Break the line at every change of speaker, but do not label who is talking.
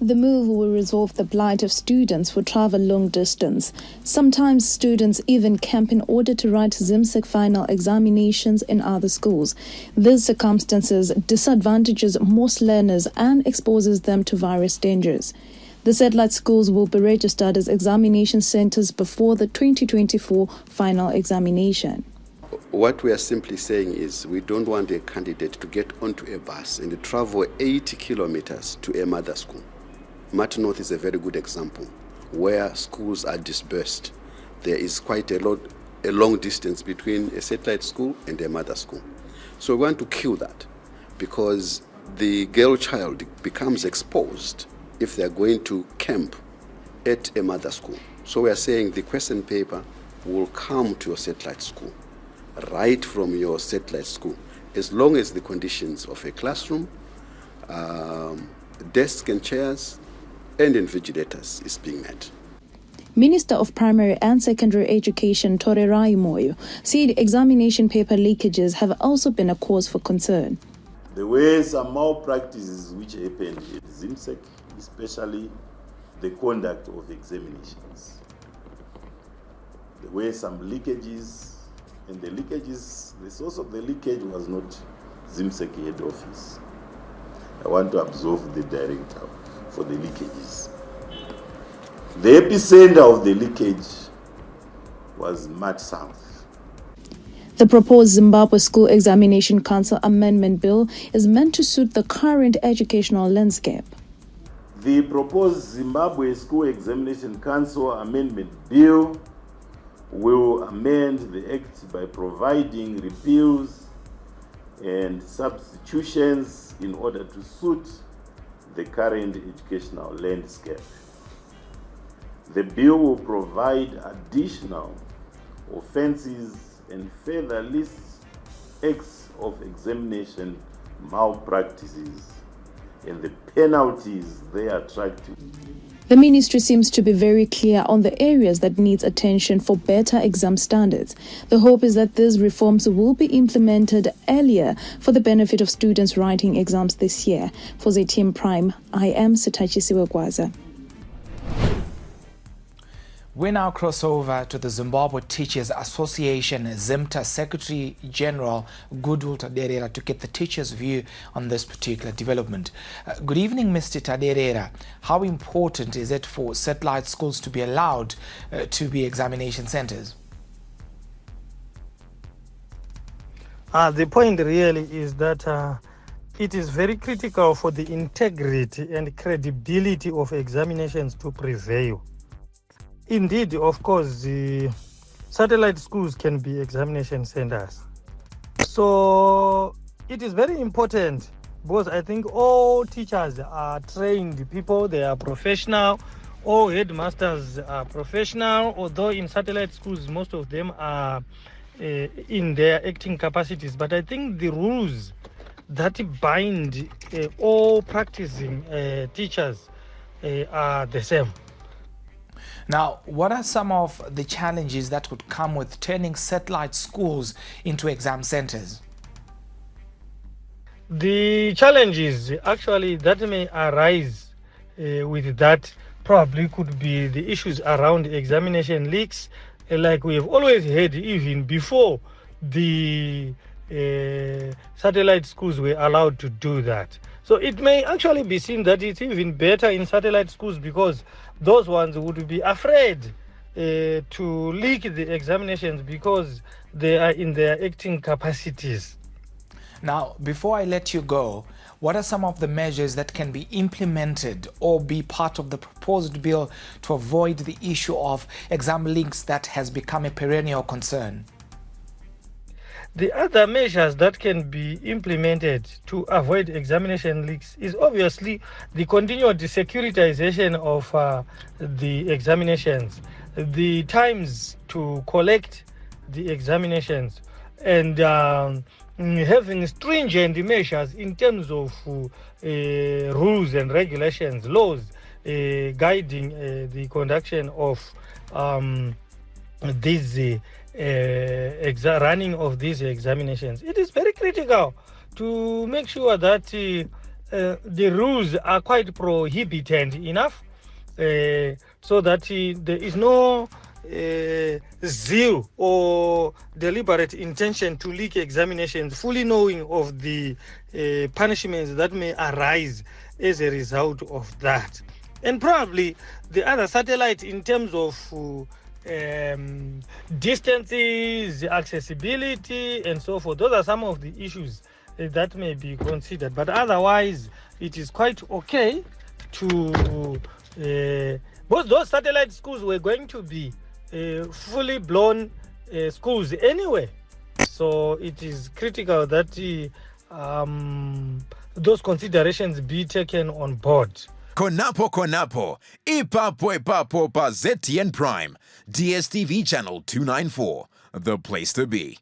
The move will resolve the plight of students who travel long distance. Sometimes students even camp in order to write ZIMSEC final examinations in other schools. These circumstances disadvantages most learners and exposes them to various dangers. The satellite schools will be registered as examination centers before the 2024 final examination.
What we are simply saying is we don't want a candidate to get onto a bus and travel 80 kilometers to a mother school. Mat North is a very good example where schools are dispersed. There is quite a long distance between a satellite school and a mother school. So we want to kill that because the girl child becomes exposed if they are going to camp at a mother school. So we are saying the question paper will come to your satellite school, right from your satellite school, as long as the conditions of a classroom, desks and chairs, and invigilators is being met.
Minister of Primary and Secondary Education Torerai Moyo said examination paper leakages have also been a cause for concern.
The way some malpractices which happen at ZIMSEC, especially the conduct of examinations, the way some leakages, and the leakages, the source of the leakage was not ZIMSEC head office. I want to absolve the director for the leakages. The epicenter of the leakage was Mat South.
The proposed Zimbabwe School Examination Council Amendment Bill is meant to suit the current educational landscape.
The proposed Zimbabwe School Examination Council Amendment Bill will amend the Act by providing repeals and substitutions in order to suit the current educational landscape. The bill will provide additional offenses and further lists acts of examination malpractices and the penalties they attract to.
The ministry seems to be very clear on the areas that needs attention for better exam standards. The hope is that these reforms will be implemented earlier for the benefit of students writing exams this year. For ZTM Prime, I am Sitachi Siwegwaza.
We now cross over to the Zimbabwe Teachers Association. ZIMTA Secretary General Goodwill Taderera to get the teachers' view on this particular development. Good evening, Mr. Taderera. How important is it for satellite schools to be allowed to be examination centers?
The point really is that it is very critical for the integrity and credibility of examinations to prevail. Indeed, of course, the satellite schools can be examination centers. So it is very important because I think all teachers are trained people, they are professional, all headmasters are professional, although in satellite schools most of them are in their acting capacities. But I think the rules that bind all practicing teachers are the same.
Now, what are some of the challenges that would come with turning satellite schools into exam centers?
The challenges actually that may arise with that probably could be the issues around examination leaks, like we have always had even before the satellite schools were allowed to do that. So it may actually be seen that it's even better in satellite schools because those ones would be afraid to leak the examinations because they are in their acting capacities.
Now, before I let you go, what are some of the measures that can be implemented or be part of the proposed bill to avoid the issue of exam leaks that has become a perennial concern?
The other measures that can be implemented to avoid examination leaks is obviously the continued securitization of the examinations, the times to collect the examinations, and having stringent measures in terms of rules and regulations, laws guiding the conduction of these running of these examinations. It is very critical to make sure that the rules are quite prohibited enough, so that there is no zeal or deliberate intention to leak examinations, fully knowing of the punishments that may arise as a result of that. And probably the other satellite in terms of distances, accessibility, and so forth. Those are some of the issues that may be considered. But otherwise, it is quite okay to... both those satellite schools were going to be fully blown schools anyway. So it is critical that those considerations be taken on board.
Konapo, ipapo pa ZTN Prime, DSTV channel 294, the place to be.